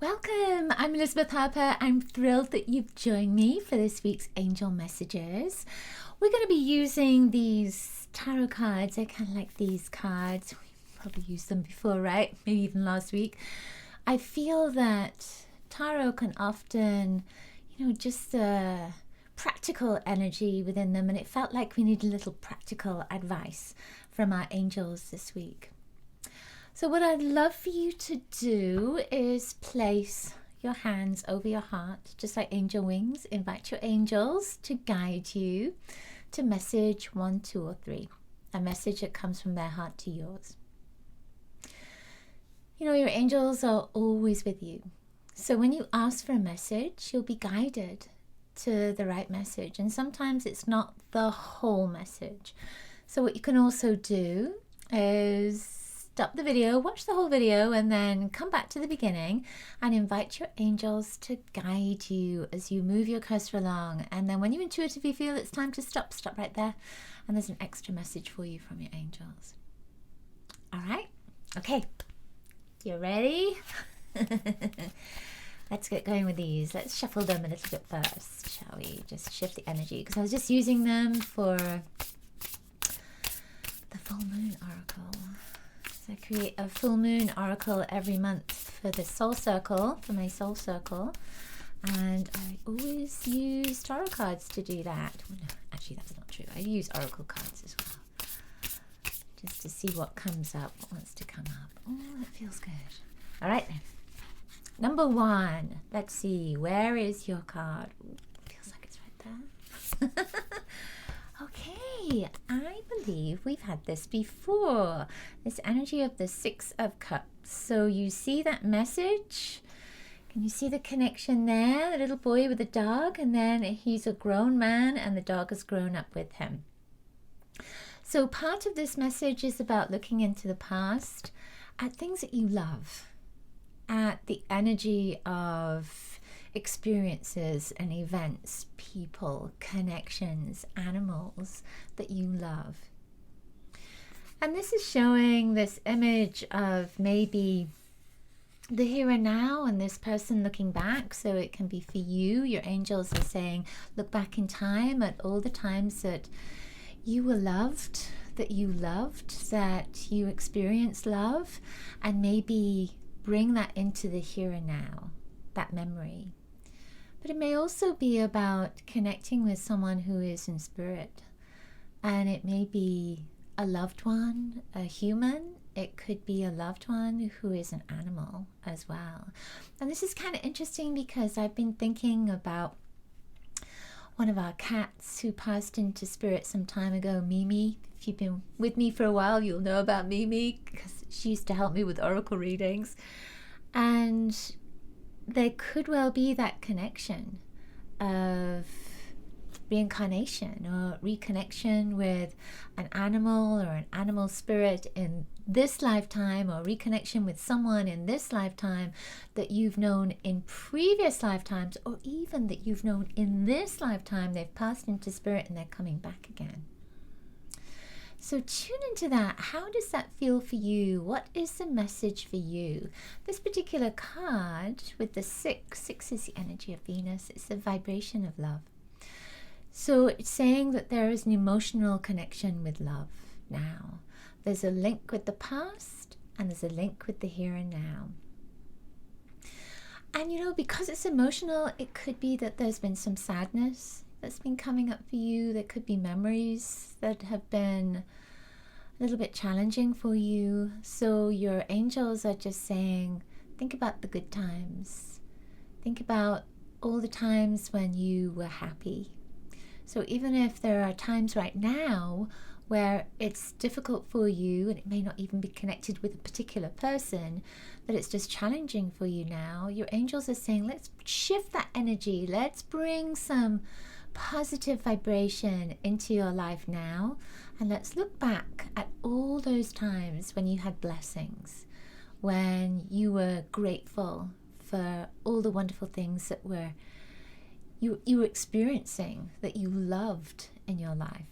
Welcome, I'm Elizabeth Harper. I'm thrilled that you've joined me for this week's Angel Messages. We're going to be using these tarot cards. I kind of like these cards. We've probably used them before, right? Maybe even last week. I feel that tarot can often, just a practical energy within them, and it felt like we need a little practical advice from our angels this week. So what I'd love for you to do is place your hands over your heart, just like angel wings. Invite your angels to guide you to message 1, 2, or 3, a message that comes from their heart to yours. Your angels are always with you. So when you ask for a message, you'll be guided to the right message. And sometimes it's not the whole message. So what you can also do is stop the video, watch the whole video, and then come back to the beginning and invite your angels to guide you as you move your cursor along. And then when you intuitively feel it's time to stop right there. And there's an extra message for you from your angels. All right? Okay. You ready? Let's get going with these. Let's shuffle them a little bit first, shall we? Just shift the energy, because I was just using them for the full moon oracle. I create a full moon oracle every month for the soul circle, for my soul circle, and I always use tarot cards to do that. Well, no, actually that's not true. I use oracle cards as well, just to see what comes up, what wants to come up. Oh, that feels good. All right then. Number 1. Let's see. Where is your card? Ooh, feels like it's right there. Okay, I believe we've had this before. This energy of the 6 of Cups. So you see that message? Can you see the connection there? The little boy with the dog, and then he's a grown man and the dog has grown up with him. So part of this message is about looking into the past at things that you love, at the energy of experiences and events, people, connections, animals that you love. And this is showing this image of maybe the here and now and this person looking back. So it can be for you. Your angels are saying, look back in time at all the times that you were loved, that you experienced love, and maybe bring that into the here and now, that memory. But it may also be about connecting with someone who is in spirit. And it may be a loved one, a human. It could be a loved one who is an animal as well. And this is kind of interesting because I've been thinking about one of our cats who passed into spirit some time ago, Mimi. If you've been with me for a while, you'll know about Mimi because she used to help me with oracle readings. And there could well be that connection of reincarnation or reconnection with an animal or an animal spirit in this lifetime, or reconnection with someone in this lifetime that you've known in previous lifetimes, or even that you've known in this lifetime. They've passed into spirit and they're coming back again. So tune into that. How does that feel for you? What is the message for you? This particular card with the 6 is the energy of Venus. It's the vibration of love. So it's saying that there is an emotional connection with love now. There's a link with the past and there's a link with the here and now. And because it's emotional, it could be that there's been some sadness that's been coming up for you. There could be memories that have been a little bit challenging for you. So your angels are just saying, think about the good times. Think about all the times when you were happy. So even if there are times right now where it's difficult for you, and it may not even be connected with a particular person, but it's just challenging for you now, your angels are saying, let's shift that energy. Let's bring some positive vibration into your life now, and let's look back at all those times when you had blessings, when you were grateful for all the wonderful things that you were experiencing, that you loved in your life,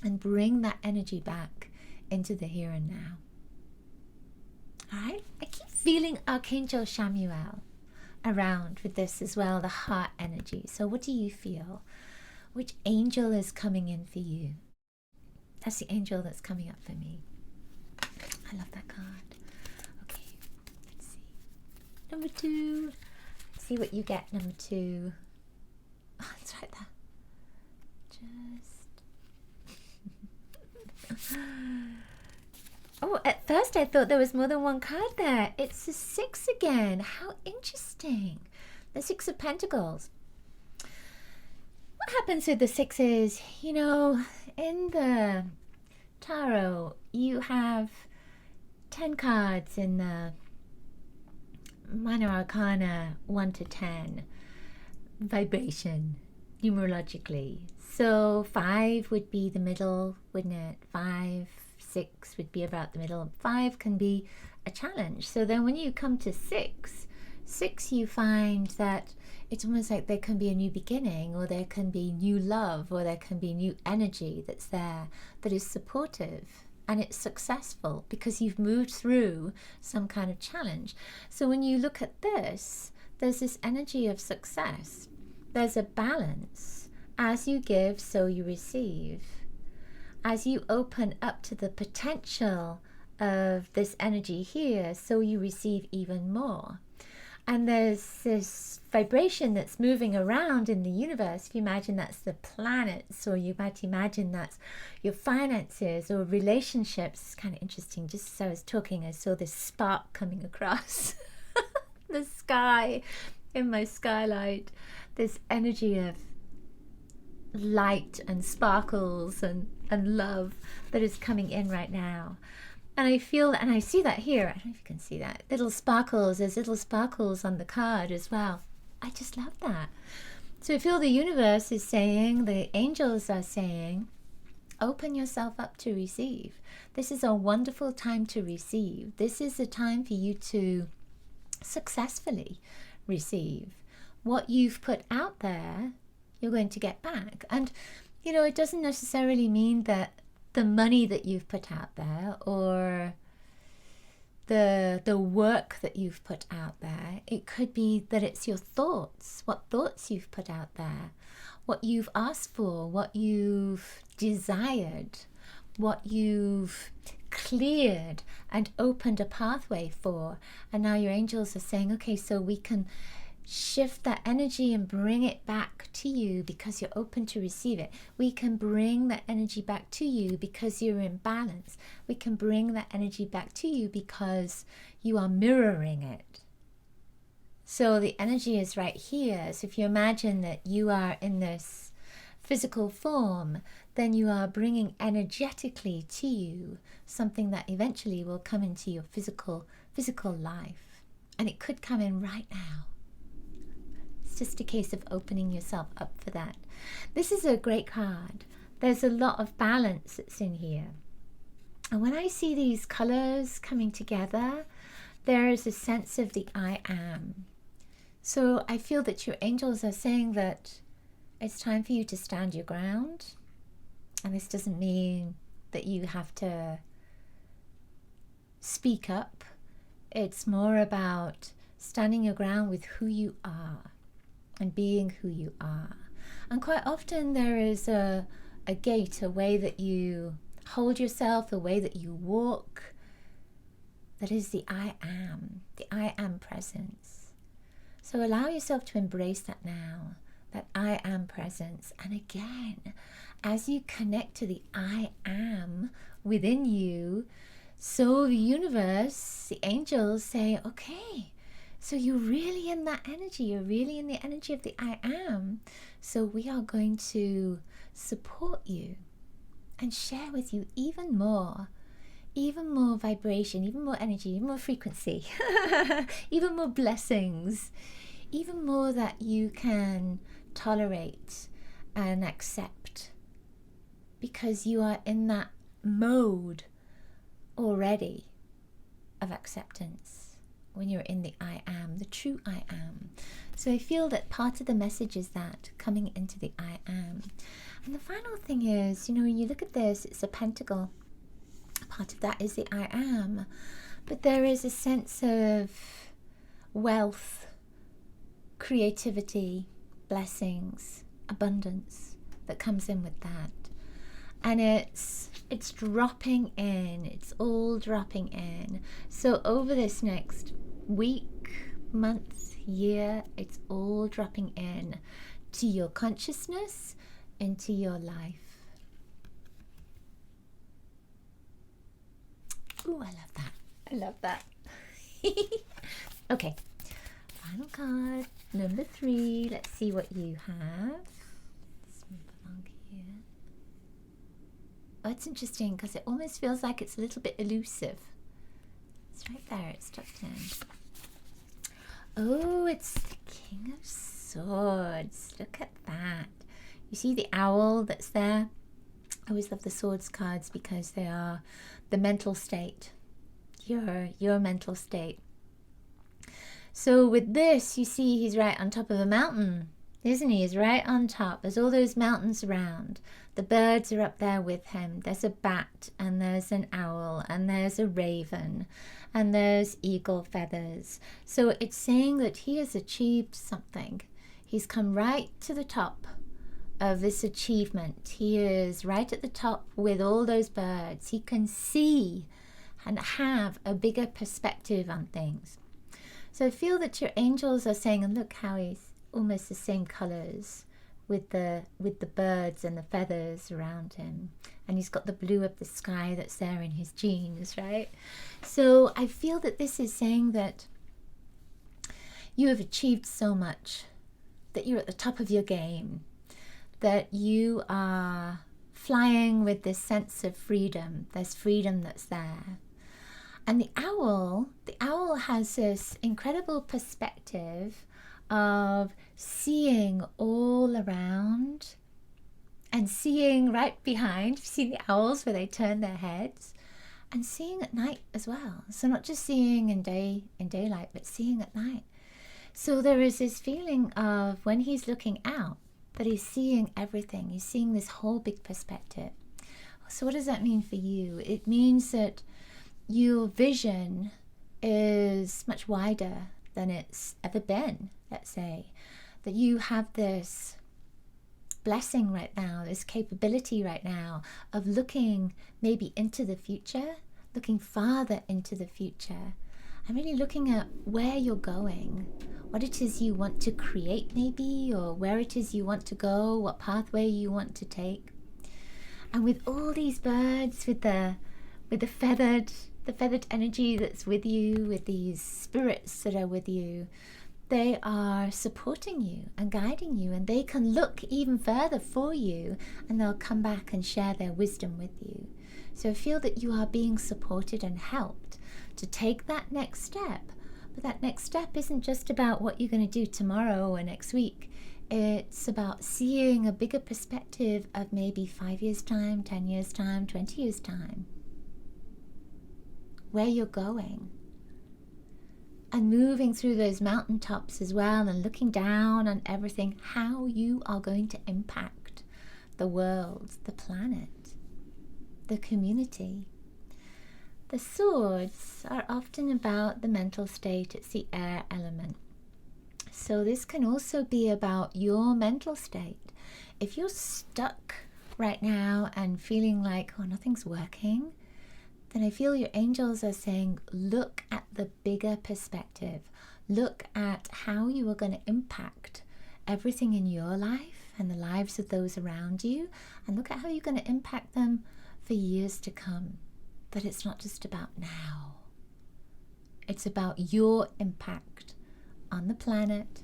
and bring that energy back into the here and now. All right, I keep feeling Archangel Chamuel around with this as well, the heart energy. So what do you feel? Which angel is coming in for you? That's the angel that's coming up for me. I love that card. Okay, let's see. Number 2. Let's see what you get, number 2. Oh, it's right there. Just... Oh, at first I thought there was more than one card there. It's the 6 again. How interesting. The 6 of Pentacles. What happens with the 6s? You know, in the tarot, you have 10 cards in the Minor Arcana 1 to 10 vibration, numerologically. So 5 would be the middle, wouldn't it? 5, 6 would be about the middle. 5 can be a challenge. So then when you come to 6, you find that it's almost like there can be a new beginning, or there can be new love, or there can be new energy that's there that is supportive, and it's successful because you've moved through some kind of challenge. So when you look at this, there's this energy of success. There's a balance. As you give, so you receive. As you open up to the potential of this energy here, so you receive even more. And there's this vibration that's moving around in the universe. If you imagine that's the planets, or you might imagine that's your finances or relationships. It's kind of interesting. Just as I was talking, I saw this spark coming across the sky in my skylight. This energy of light and sparkles and love that is coming in right now. And I feel, and I see that here. I don't know if you can see that. Little sparkles. There's little sparkles on the card as well. I just love that. So I feel the universe is saying, the angels are saying, open yourself up to receive. This is a wonderful time to receive. This is a time for you to successfully receive. What you've put out there, you're going to get back. And, you know, it doesn't necessarily mean that the money that you've put out there, or the work that you've put out there. It could be that it's your thoughts, what thoughts you've put out there, what you've asked for, what you've desired, what you've cleared and opened a pathway for. And now your angels are saying, okay, so we can shift that energy and bring it back to you because you're open to receive it. We can bring that energy back to you because you're in balance. We can bring that energy back to you because you are mirroring it. So the energy is right here. So if you imagine that you are in this physical form, then you are bringing energetically to you something that eventually will come into your physical life. And it could come in right now. Just a case of opening yourself up for that. This is a great card. There's a lot of balance that's in here. And when I see these colors coming together, there is a sense of the I am. So I feel that your angels are saying that it's time for you to stand your ground. And this doesn't mean that you have to speak up. It's more about standing your ground with who you are and being who you are. And quite often there is a gait, a way that you hold yourself, a way that you walk, that is the I am presence. So allow yourself to embrace that now, that I am presence. And again, as you connect to the I am within you, so the universe, the angels say, okay, so you're really in that energy. You're really in the energy of the I am. So we are going to support you and share with you even more vibration, even more energy, even more frequency, even more blessings, even more that you can tolerate and accept, because you are in that mode already of acceptance. When you're in the I am, the true I am. So I feel that part of the message is that, coming into the I am. And the final thing is, you know, when you look at this, it's a pentacle. Part of that is the I am. but there is a sense of wealth, creativity, blessings, abundance that comes in with that. And it's dropping in, it's all dropping in. So over this next week, month, year, it's all dropping in to your consciousness, into your life. Ooh, I love that. I love that. Okay, final card, number 3. Let's see what you have. Let's move along here. Oh, it's interesting because it almost feels like it's a little bit elusive. It's right there, it's tucked in. Oh, it's the King of Swords. Look at that. You see the owl that's there? I always love the swords cards because they are the mental state, your mental state. So with this, you see he's right on top of a mountain, isn't he? He's right on top. There's all those mountains around. The birds are up there with him. There's a bat, and there's an owl, and there's a raven, and there's eagle feathers. So it's saying that he has achieved something. He's come right to the top of this achievement. He is right at the top with all those birds. He can see and have a bigger perspective on things. So I feel that your angels are saying, and look how he's almost the same colors with the birds and the feathers around him, and he's got the blue of the sky that's there in his jeans, right? So I feel that this is saying that you have achieved so much, that you're at the top of your game, that you are flying with this sense of freedom. There's freedom that's there. And the owl has this incredible perspective of seeing all around and seeing right behind. You've seen the owls where they turn their heads, and seeing at night as well. So not just seeing in daylight, but seeing at night. So there is this feeling of when he's looking out, that he's seeing everything. He's seeing this whole big perspective. So what does that mean for you? It means that your vision is much wider than it's ever been, let's say. That you have this blessing right now, this capability right now of looking maybe into the future, looking farther into the future, and really looking at where you're going, what it is you want to create maybe, or where it is you want to go, what pathway you want to take. And with all these birds, with the feathered energy that's with you, with these spirits that are with you, they are supporting you and guiding you, and they can look even further for you, and they'll come back and share their wisdom with you. So feel that you are being supported and helped to take that next step. But that next step isn't just about what you're going to do tomorrow or next week. It's about seeing a bigger perspective of maybe 5 years' time, 10 years' time, 20 years' time. Where you're going. And moving through those mountaintops as well, and looking down on everything, how you are going to impact the world, the planet, the community. The swords are often about the mental state. It's the air element. So this can also be about your mental state. If you're stuck right now and feeling like, oh, nothing's working, then I feel your angels are saying, look at the bigger perspective. Look at how you are going to impact everything in your life and the lives of those around you, and look at how you're going to impact them for years to come. That it's not just about now. It's about your impact on the planet,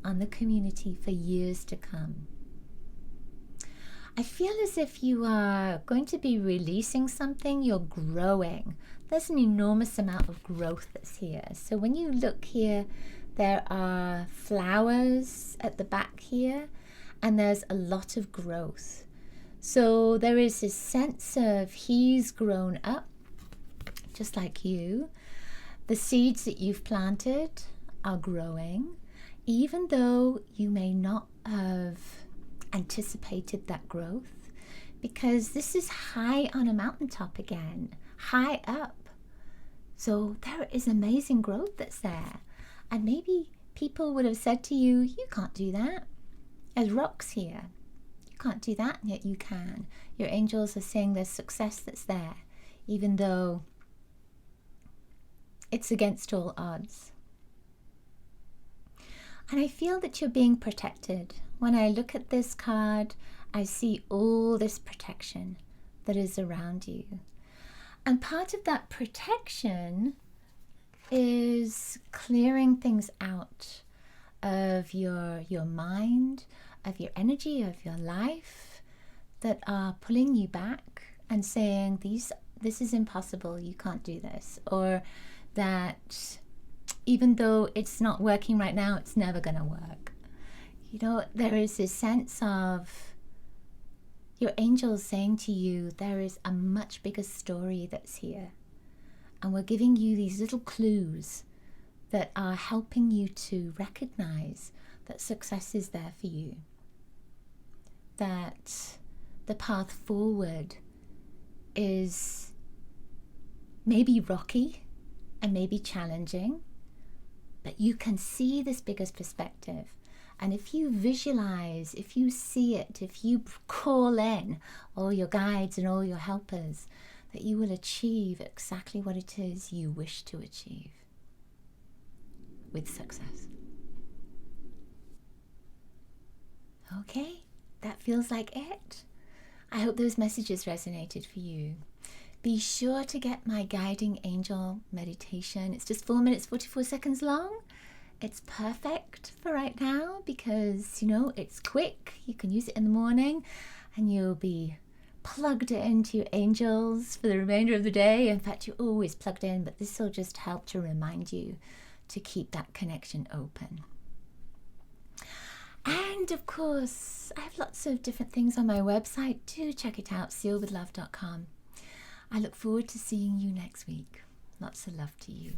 on the community for years to come. I feel as if you are going to be releasing something, you're growing. There's an enormous amount of growth that's here. So when you look here, there are flowers at the back here, and there's a lot of growth. So there is this sense of he's grown up, just like you. The seeds that you've planted are growing, even though you may not have anticipated that growth, because this is high on a mountaintop again, high up. So there is amazing growth that's there. And maybe people would have said to you, you can't do that. There's rocks here. You can't do that, and yet you can. Your angels are saying there's success that's there, even though it's against all odds. And I feel that you're being protected. When I look at this card, I see all this protection that is around you. And part of that protection is clearing things out of your mind, of your energy, of your life, that are pulling you back and saying, this is impossible, you can't do this. Or that even though it's not working right now, it's never going to work. You know, there is this sense of your angels saying to you, there is a much bigger story that's here. And we're giving you these little clues that are helping you to recognize that success is there for you. That the path forward is maybe rocky and maybe challenging, but you can see this bigger perspective. And if you visualize, if you see it, if you call in all your guides and all your helpers, that you will achieve exactly what it is you wish to achieve with success. Okay, that feels like it. I hope those messages resonated for you. Be sure to get my guiding angel meditation. It's just 4 minutes, 44 seconds long. It's perfect for right now because, you know, it's quick. You can use it in the morning and you'll be plugged into your angels for the remainder of the day. In fact, you're always plugged in, but this will just help to remind you to keep that connection open. And of course, I have lots of different things on my website. Do check it out, sealwithlove.com. I look forward to seeing you next week. Lots of love to you.